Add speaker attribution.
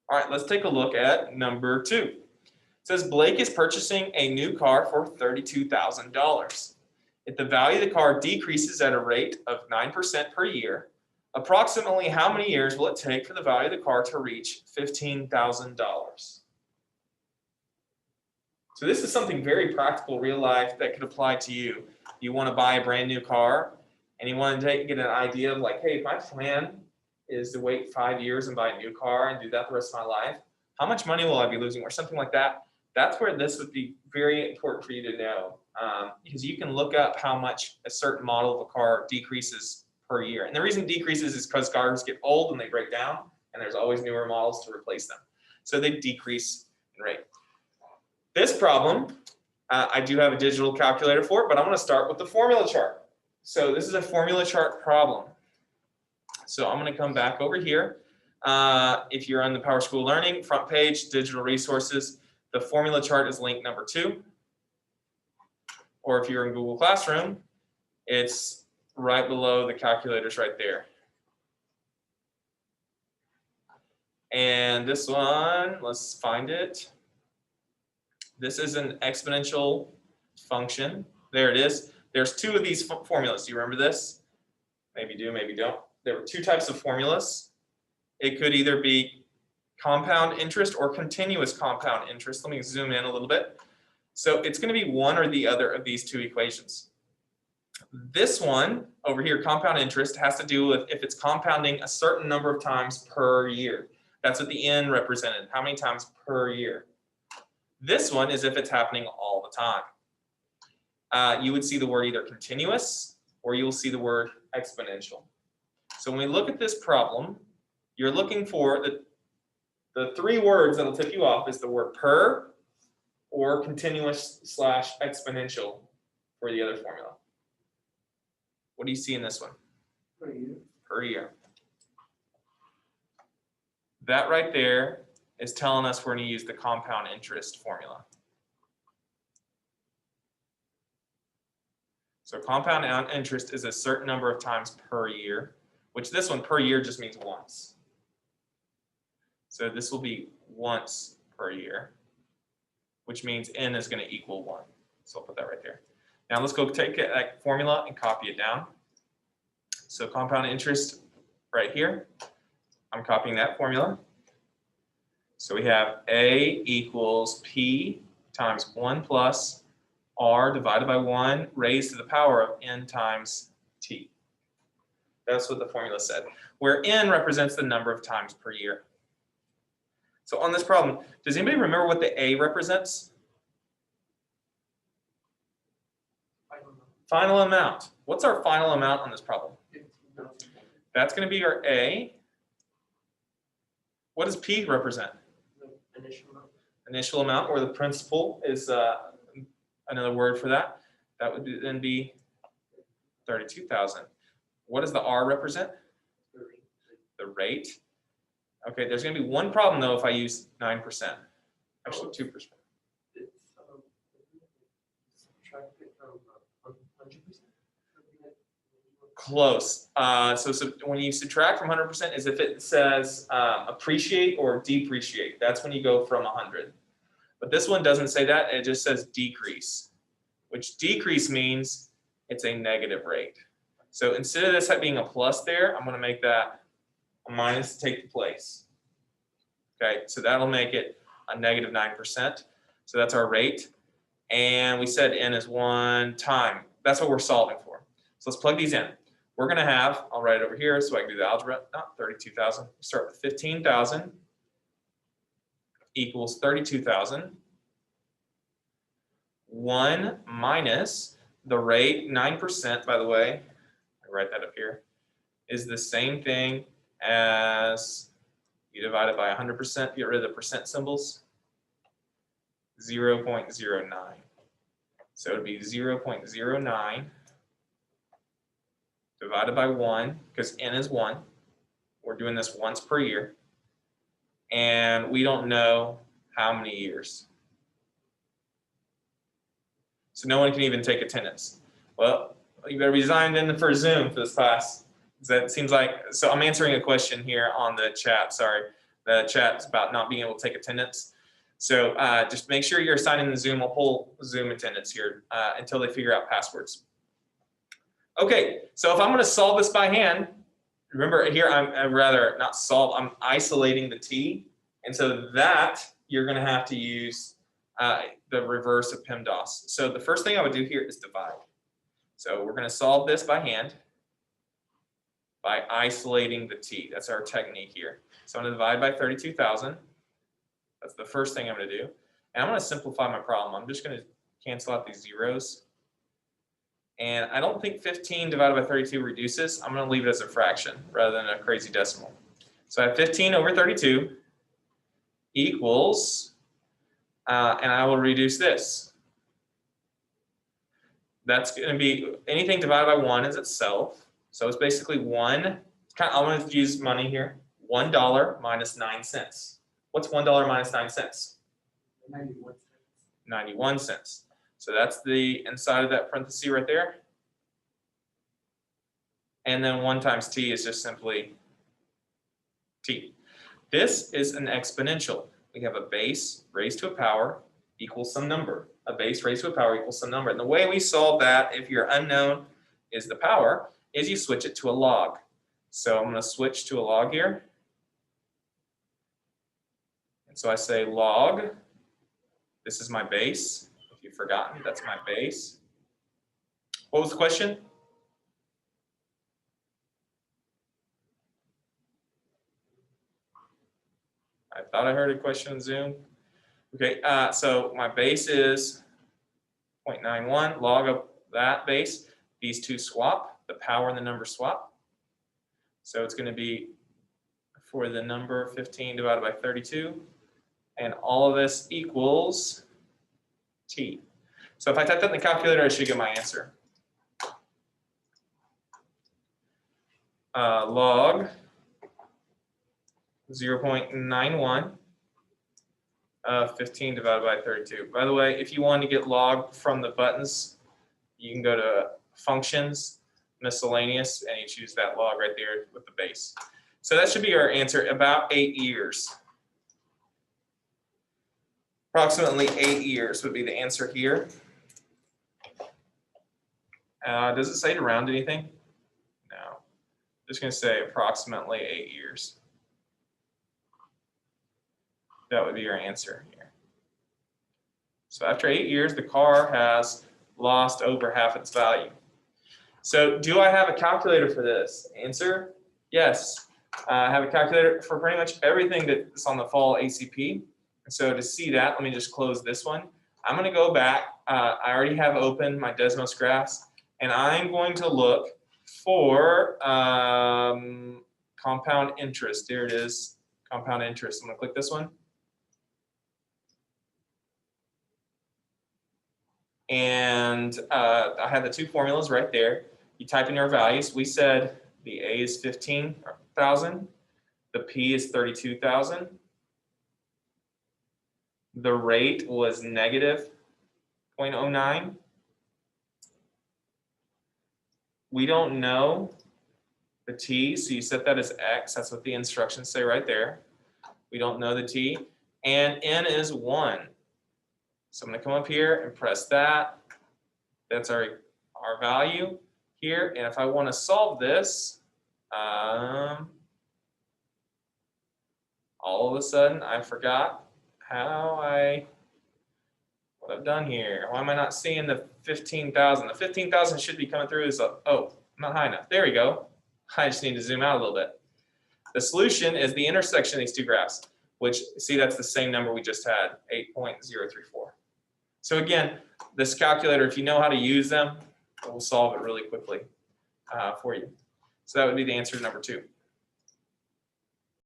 Speaker 1: All right, let's take a look at number 2. It says Blake is purchasing a new car for $32,000. If the value of the car decreases at a rate of 9% per year, approximately how many years will it take for the value of the car to reach $15,000? So this is something very practical, real life, that could apply to you. You want to buy a brand new car, and you want to get an idea of like, hey, if my plan is to wait 5 years and buy a new car and do that the rest of my life, how much money will I be losing, or something like that? That's where this would be very important for you to know, because you can look up how much a certain model of a car decreases per year. And the reason it decreases is because cars get old and they break down, and there's always newer models to replace them. So they decrease in rate. This problem, I do have a digital calculator for it, but I'm going to start with the formula chart. So this is a formula chart problem. So I'm going to come back over here. If you're on the PowerSchool Learning front page, digital resources, the formula chart is link number 2. Or if you're in Google Classroom, it's right below the calculators right there. And this one, let's find it. This is an exponential function. There it is. There's 2 of these formulas. Do you remember this? Maybe do, maybe don't. There were 2 types of formulas. It could either be compound interest or continuous compound interest. Let me zoom in a little bit. So it's going to be one or the other of these 2 equations. This one over here, compound interest, has to do with if it's compounding a certain number of times per year. That's what the n represented, how many times per year. This one is if it's happening all the time. You would see the word either continuous or you'll see the word exponential. So when we look at this problem, you're looking for the 3 words that'll tip you off is the word per or continuous / exponential for the other formula. What do you see in this one?
Speaker 2: Per year.
Speaker 1: Per year. That right there is telling us we're going to use the compound interest formula. So compound interest is a certain number of times per year, which this one per year just means once. So this will be once per year, which means n is going to equal 1. So I'll put that right there. Now let's go take that formula and copy it down. So compound interest right here, I'm copying that formula. So we have A equals P times 1 plus R divided by 1 raised to the power of n times T. That's what the formula said, where n represents the number of times per year. So on this problem, does anybody remember what the A represents? Final amount. What's our final amount on this problem? That's going to be our A. What does P represent?
Speaker 2: The initial amount.
Speaker 1: Initial amount, or the principal is another word for that. That would then be 32,000. What does the R represent? The rate. Okay, there's going to be one problem though if I use 9%. Actually, 2%.
Speaker 2: It's subtract it from 100%.
Speaker 1: Close. So when you subtract from 100% is if it says appreciate or depreciate. That's when you go from 100. But this one doesn't say that. It just says decrease, which decrease means it's a negative rate. So instead of this being a plus there, I'm going to make that a minus to take the place. Okay, so that'll make it a negative 9%. So that's our rate. And we said n is 1 time. That's what we're solving for. So let's plug these in. We're going to have, I'll write it over here so I can do the algebra, not 32,000. Start with 15,000 equals 32,000. 1 minus the rate, 9%, by the way, I write that up here, is the same thing as you divide it by 100%, get rid of the percent symbols, 0.09. So it would be 0.09 divided by 1, because n is 1. We're doing this once per year. And we don't know how many years. So no one can even take attendance. Well, you better be designed in for Zoom for this class. That seems like, so I'm answering a question here on the chat, sorry. The chat's about not being able to take attendance. So just make sure you're assigning the Zoom a whole Zoom attendance here until they figure out passwords. Okay, so if I'm going to solve this by hand, remember here I'm rather not solve, I'm isolating the t, and so that you're going to have to use the reverse of PEMDAS. So the first thing I would do here is divide. So we're going to solve this by hand by isolating the t. That's our technique here. So I'm going to divide by 32,000. That's the first thing I'm going to do. And I'm going to simplify my problem. I'm just going to cancel out these zeros. And I don't think 15 divided by 32 reduces. I'm going to leave it as a fraction rather than a crazy decimal. So I have 15 over 32 equals, and I will reduce this. That's going to be anything divided by 1 is itself. So it's basically 1. I'm going to use money here. $1 minus 9 cents. What's $1 minus 9 cents?
Speaker 2: 91 cents.
Speaker 1: 91 cents. So that's the inside of that parenthesis right there. And then 1 times t is just simply t. This is an exponential. We have a base raised to a power equals some number. A base raised to a power equals some number. And the way we solve that, if your unknown is the power, is you switch it to a log. So I'm going to switch to a log here. And so I say log. This is my base. If you've forgotten, that's my base. What was the question? I thought I heard a question in Zoom. Okay, so my base is 0.91, log of that base. These two swap, the power and the number swap. So it's going to be for the number 15 divided by 32. And all of this equals t. So if I type that in the calculator, I should get my answer. Log 0.91 of 15 divided by 32. By the way, if you want to get log from the buttons, you can go to functions, miscellaneous, and you choose that log right there with the base. So that should be our answer, about 8 years. Approximately 8 years would be the answer here. Does it say to round anything? No. Just going to say approximately 8 years. That would be your answer here. So after 8 years, the car has lost over half its value. So do I have a calculator for this? Answer, yes. I have a calculator for pretty much everything that's on the fall ACP. And so to see that, let me just close this one. I'm going to go back. I already have open my Desmos graphs, and I'm going to look for compound interest. There it is, compound interest. I'm going to click this one. And I have the two formulas right there. You type in your values. We said the A is 15,000. The P is 32,000. The rate was negative 0.09. We don't know the T, so you set that as X. That's what the instructions say right there. We don't know the T. And N is 1. So I'm going to come up here and press that. That's our value here. And if I want to solve this, all of a sudden I forgot what I've done here. Why am I not seeing the 15,000? The 15,000 should be coming through as oh, not high enough. There we go. I just need to zoom out a little bit. The solution is the intersection of these two graphs, which, see, that's the same number we just had, 8.034. So again, this calculator, if you know how to use them, it will solve it really quickly for you. So that would be the answer to number 2.